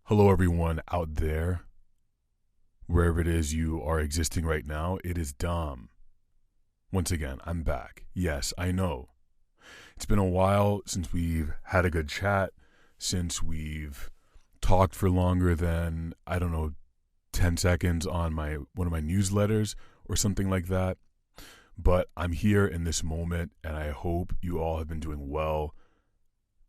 Hello, everyone out there, wherever it is you are existing right now. It is Dom. Once again, I'm back. Yes, I know. It's been a while since we've had a good chat, since we've talked for longer than, 10 seconds on one of my newsletters or something like that. But I'm here in this moment, and I hope you all have been doing well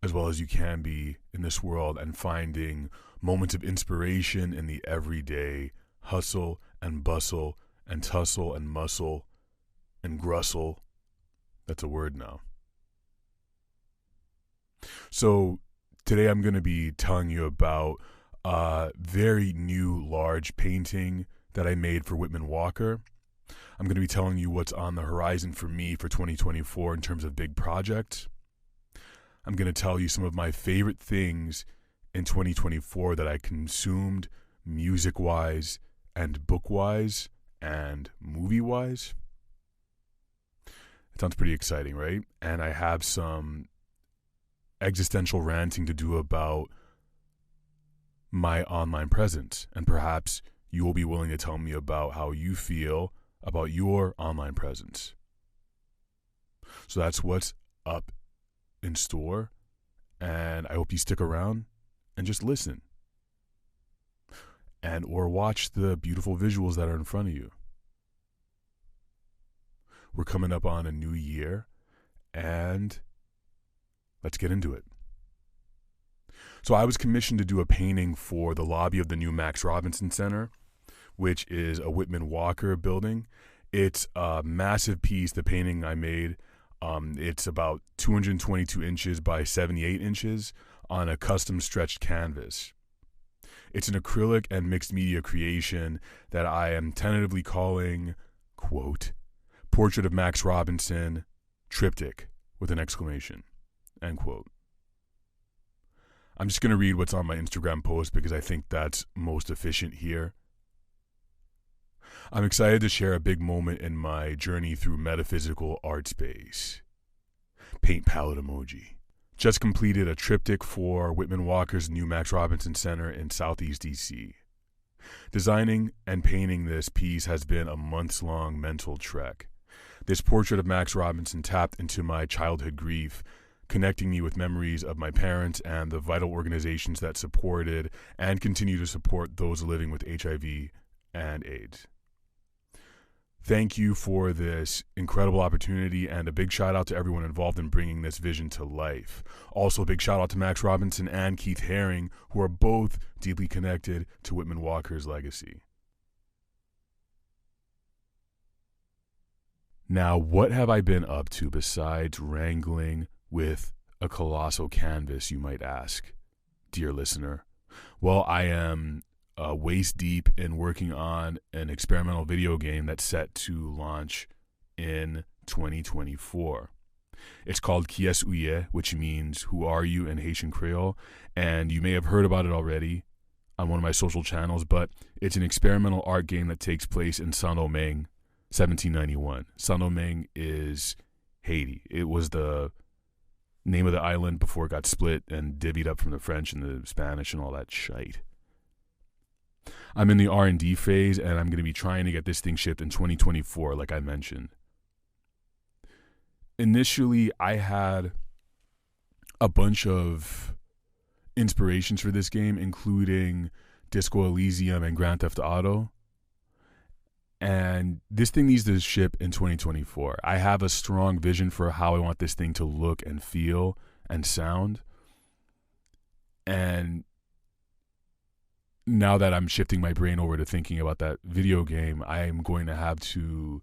as you can be in this world, and finding moments of inspiration in the everyday hustle and bustle and tussle and muscle and grustle. That's a word now. So today I'm going to be telling you about a very new large painting that I made for Whitman Walker. I'm going to be telling you what's on the horizon for me for 2024 in terms of big projects. I'm going to tell you some of my favorite things in 2024 that I consumed music-wise and book-wise and movie-wise. It sounds pretty exciting, right? And I have some existential ranting to do about my online presence. And perhaps you will be willing to tell me about how you feel about your online presence. So that's what's up in store, and I hope you stick around and just listen and or watch the beautiful visuals that are in front of you. We're coming up on a new year, and let's get into it. So I was commissioned to do a painting for the lobby of the new Max Robinson Center, which is a Whitman Walker building. It's a massive piece, the painting I made. It's about 222 inches by 78 inches on a custom stretched canvas. It's an acrylic and mixed media creation that I am tentatively calling, quote, Portrait of Max Robinson, Triptych, with an exclamation, end quote. I'm just going to read what's on my Instagram post because I think that's most efficient here. I'm excited to share a big moment in my journey through metaphysical art space. Paint palette emoji. Just completed a triptych for Whitman Walker's new Max Robinson Center in Southeast DC. Designing and painting this piece has been a months-long mental trek. This portrait of Max Robinson tapped into my childhood grief, connecting me with memories of my parents and the vital organizations that supported and continue to support those living with HIV and AIDS. Thank you for this incredible opportunity, and a big shout out to everyone involved in bringing this vision to life. Also, a big shout out to Max Robinson and Keith Haring, who are both deeply connected to Whitman Walker's legacy. Now, what have I been up to besides wrangling with a colossal canvas, you might ask, dear listener? Well, I am waist deep in working on an experimental video game that's set to launch in 2024. It's called Qui es Uye, which means who are you in Haitian Creole, and you may have heard about it already on one of my social channels, but it's an experimental art game that takes place in Saint-Domingue, 1791. Saint-Domingue is Haiti. It was the name of the island before it got split and divvied up from the French and the Spanish and all that shite. I'm in the R&D phase, and I'm going to be trying to get this thing shipped in 2024, like I mentioned. Initially, I had a bunch of inspirations for this game, including Disco Elysium and Grand Theft Auto. And this thing needs to ship in 2024. I have a strong vision for how I want this thing to look and feel and sound. And now that I'm shifting my brain over to thinking about that video game, I am going to have to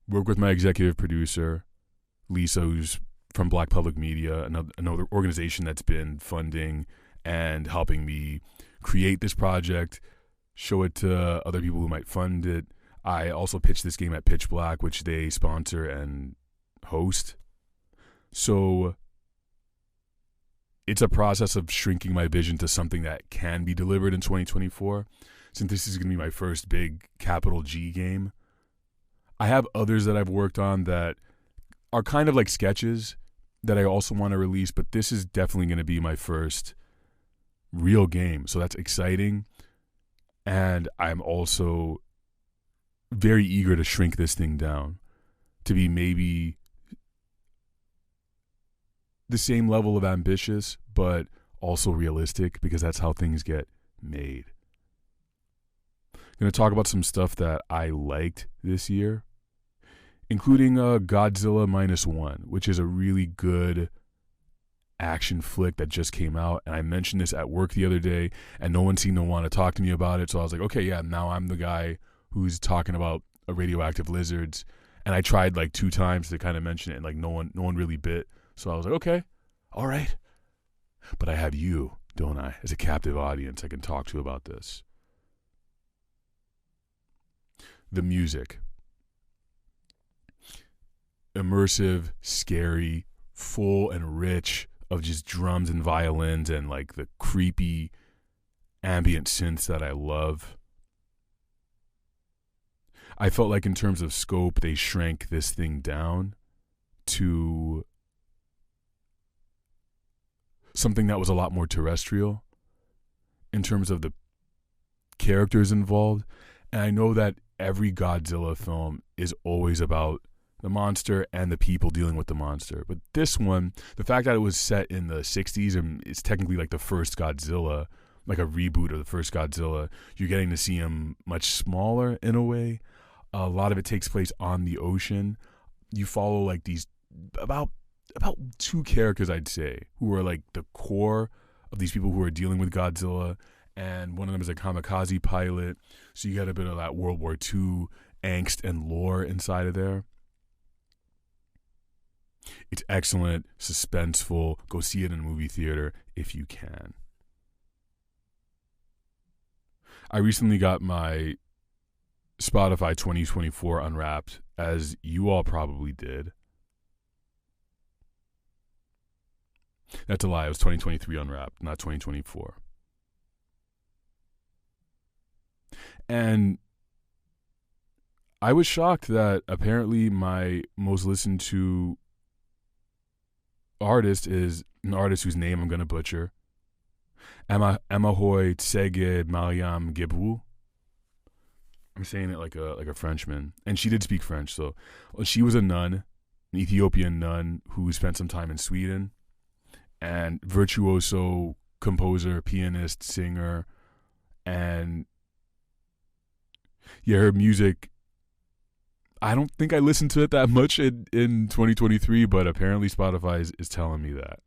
work with my executive producer, Lisa, who's from Black Public Media, another organization that's been funding and helping me create this project, show it to other people who might fund it. I also pitched this game at Pitch Black, which they sponsor and host. So it's a process of shrinking my vision to something that can be delivered in 2024, since this is going to be my first big capital G game. I have others that I've worked on that are kind of like sketches that I also want to release, but this is definitely going to be my first real game. So that's exciting. And I'm also very eager to shrink this thing down to be maybe the same level of ambitious, but also realistic, because that's how things get made. I'm going to talk about some stuff that I liked this year, including Godzilla Minus One, which is a really good action flick that just came out. And I mentioned this at work the other day, and no one seemed to want to talk to me about it. So I was like, okay, yeah, now I'm the guy who's talking about radioactive lizards. And I tried like 2 times to kind of mention it, and like no one really bit. So I was like, okay, all right. But I have you, don't I, as a captive audience I can talk to about this. The music. Immersive, scary, full and rich of just drums and violins and like the creepy ambient synths that I love. I felt like in terms of scope, they shrank this thing down to something that was a lot more terrestrial in terms of the characters involved. And I know that every Godzilla film is always about the monster and the people dealing with the monster. But this one, the fact that it was set in the 60s and it's technically like the first Godzilla, like a reboot of the first Godzilla, you're getting to see him much smaller in a way. A lot of it takes place on the ocean. You follow like these about 2 characters, I'd say, who are like the core of these people who are dealing with Godzilla. And one of them is a kamikaze pilot. So you get a bit of that World War II angst and lore inside of there. It's excellent, suspenseful. Go see it in a movie theater if you can. I recently got my Spotify 2024 Unwrapped, as you all probably did. That's a lie. It was 2023 Unwrapped, not 2024. And I was shocked that apparently my most listened to artist is an artist whose name I'm going to butcher. Emahoy, Tsegué-Maryam, Guèbrou. I'm saying it like a Frenchman. And she did speak French. So she was a nun, an Ethiopian nun who spent some time in Sweden. And virtuoso, composer, pianist, singer. And yeah, her music, I don't think I listened to it that much in 2023, but apparently Spotify is telling me that.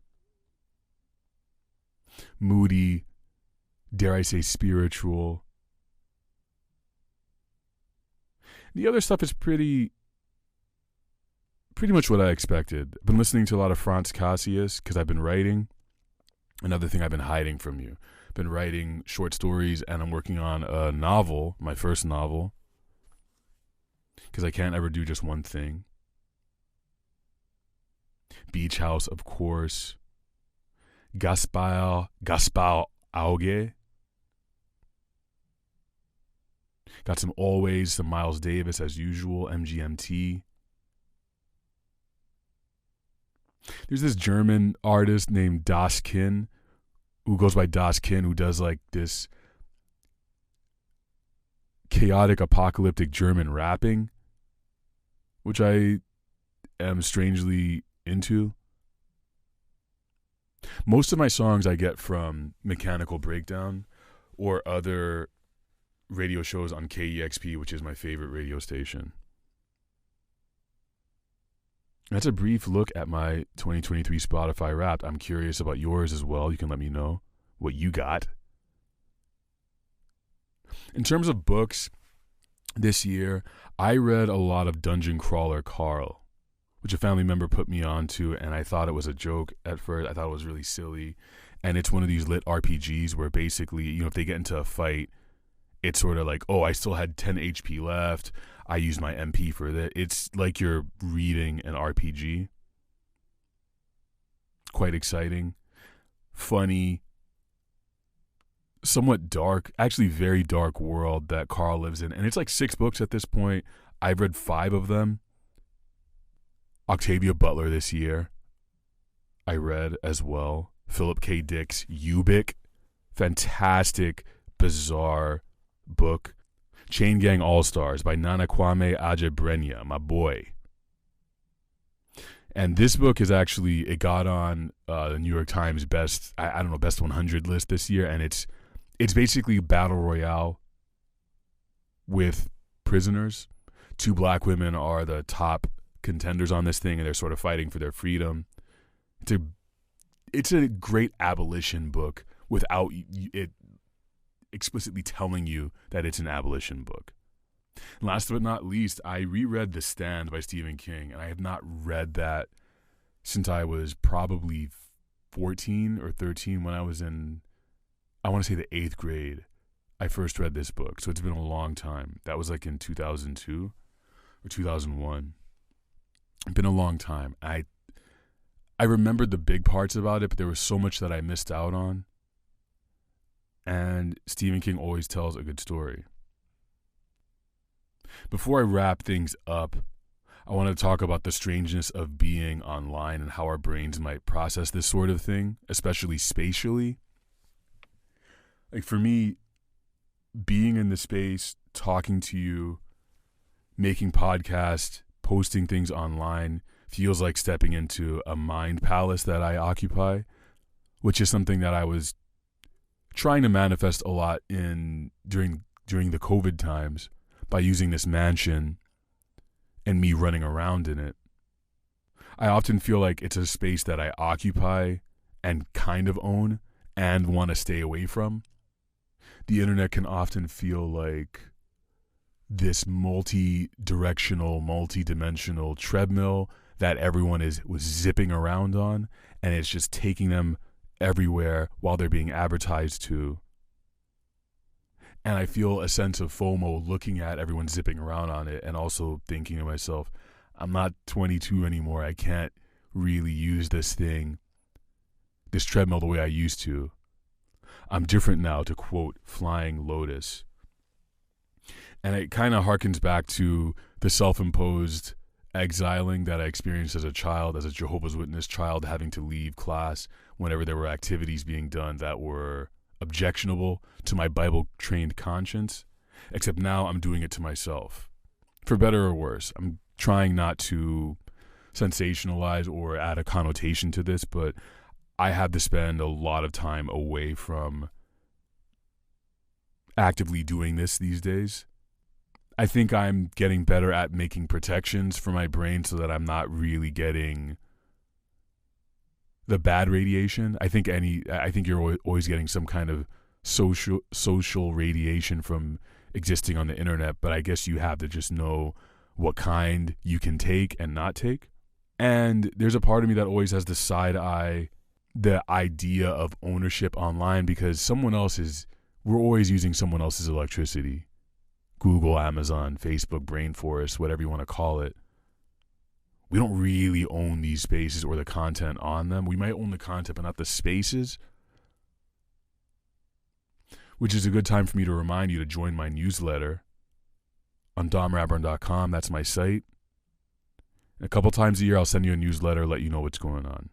Moody, dare I say spiritual. The other stuff is pretty much what I expected. I've been listening to a lot of Franz Cassius because I've been writing. Another thing I've been hiding from you. I've been writing short stories, and I'm working on a novel, my first novel, because I can't ever do just one thing. Beach House, of course. Gaspar Auge. Got some Always, some Miles Davis as usual, MGMT. There's this German artist named Das Kin, who goes by Das Kin, who does like this chaotic, apocalyptic German rapping, which I am strangely into. Most of my songs I get from Mechanical Breakdown or other radio shows on KEXP, which is my favorite radio station. That's a brief look at my 2023 Spotify Wrapped. I'm curious about yours as well. You can let me know what you got. In terms of books, this year, I read a lot of Dungeon Crawler Carl, which a family member put me onto, and I thought it was a joke at first. I thought it was really silly. And it's one of these lit RPGs where basically, if they get into a fight, it's sort of like, oh, I still had 10 HP left. I used my MP for that. It's like you're reading an RPG. Quite exciting. Funny. Somewhat dark. Actually, very dark world that Carl lives in. And it's like 6 books at this point. I've read 5 of them. Octavia Butler this year, I read as well. Philip K. Dick's Ubik. fantastic, bizarre book, Chain Gang All-Stars by Nana Kwame Adjei-Brenyah, my boy. And this book is actually, it got on the New York Times best 100 list this year, and it's basically battle royale with prisoners. 2 black women are the top contenders on this thing, and they're sort of fighting for their freedom. It's a great abolition book without it explicitly telling you that it's an abolition book. And last but not least, I reread The Stand by Stephen King, and I have not read that since I was probably 14 or 13 when I was in, I want to say, the 8th grade. I first read this book, so it's been a long time. That was like in 2002 or 2001. It's been a long time. I remembered the big parts about it, but there was so much that I missed out on. And Stephen King always tells a good story. Before I wrap things up, I want to talk about the strangeness of being online and how our brains might process this sort of thing, especially spatially. Like for me, being in the space, talking to you, making podcasts, posting things online feels like stepping into a mind palace that I occupy, which is something that I was trying to manifest a lot in during the COVID times by using this mansion and me running around in it. I often feel like it's a space that I occupy and kind of own and want to stay away from. The internet can often feel like this multi-directional, multi-dimensional treadmill that everyone was zipping around on, and it's just taking them everywhere while they're being advertised to. And I feel a sense of FOMO looking at everyone zipping around on it and also thinking to myself, I'm not 22 anymore. I can't really use this treadmill the way I used to. I'm different now, to quote Flying Lotus. And it kind of harkens back to the self-imposed exiling that I experienced as a child, as a Jehovah's Witness child, having to leave class whenever there were activities being done that were objectionable to my Bible-trained conscience, except now I'm doing it to myself. For better or worse, I'm trying not to sensationalize or add a connotation to this, but I have to spend a lot of time away from actively doing this these days. I think I'm getting better at making protections for my brain so that I'm not really getting the bad radiation. I think you're always getting some kind of social radiation from existing on the internet, but I guess you have to just know what kind you can take and not take. And there's a part of me that always has to side eye the idea of ownership online, because we're always using someone else's electricity. Google, Amazon, Facebook, Brain Forest, whatever you want to call it. We don't really own these spaces or the content on them. We might own the content, but not the spaces. Which is a good time for me to remind you to join my newsletter on domrabron.com. That's my site. And a couple times a year, I'll send you a newsletter, let you know what's going on.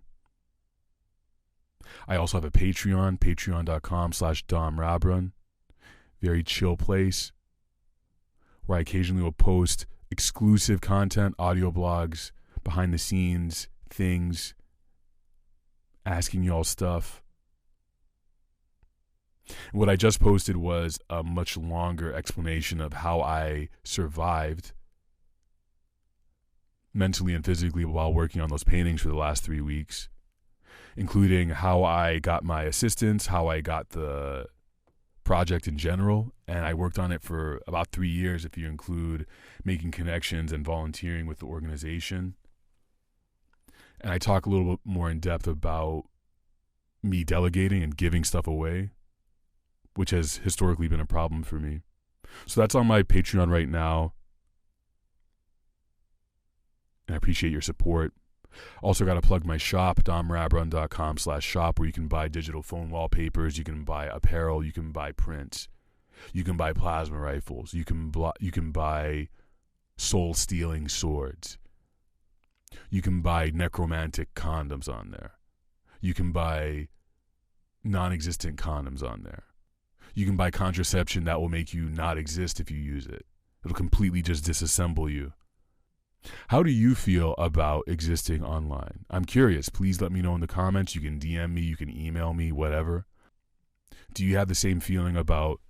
I also have a Patreon, patreon.com/domrabron. Very chill place where I occasionally will post exclusive content, audio blogs, behind the scenes things, asking y'all stuff. What I just posted was a much longer explanation of how I survived mentally and physically while working on those paintings for the last 3 weeks, including how I got my assistance, how I got the project in general, and I worked on it for about 3 years if you include making connections and volunteering with the organization. And I talk a little bit more in depth about me delegating and giving stuff away, which has historically been a problem for me. So that's on my Patreon right now, and I appreciate your support. Also got to plug my shop, domrabron.com/shop, where you can buy digital phone wallpapers, you can buy apparel, you can buy prints, you can buy plasma rifles, you can buy soul-stealing swords, you can buy necromantic condoms on there, you can buy non-existent condoms on there. You can buy contraception that will make you not exist if you use it. It'll completely just disassemble you. How do you feel about existing online? I'm curious. Please let me know in the comments. You can DM me, you can email me, whatever. Do you have the same feeling about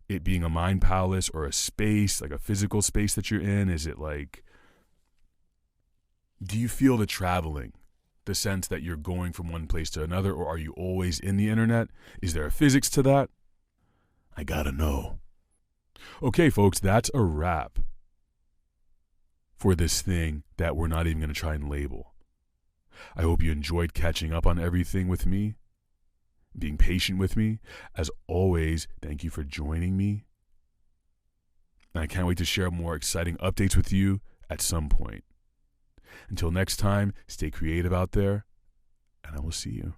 it being a mind palace or a space, like a physical space that you're in? Is it like, do you feel the traveling, the sense that you're going from one place to another, or are you always in the internet? Is there a physics to that? I gotta know. Okay, folks, that's a wrap for this thing that we're not even going to try and label. I hope you enjoyed catching up on everything with me, being patient with me. As always, thank you for joining me. And I can't wait to share more exciting updates with you at some point. Until next time, stay creative out there, and I will see you.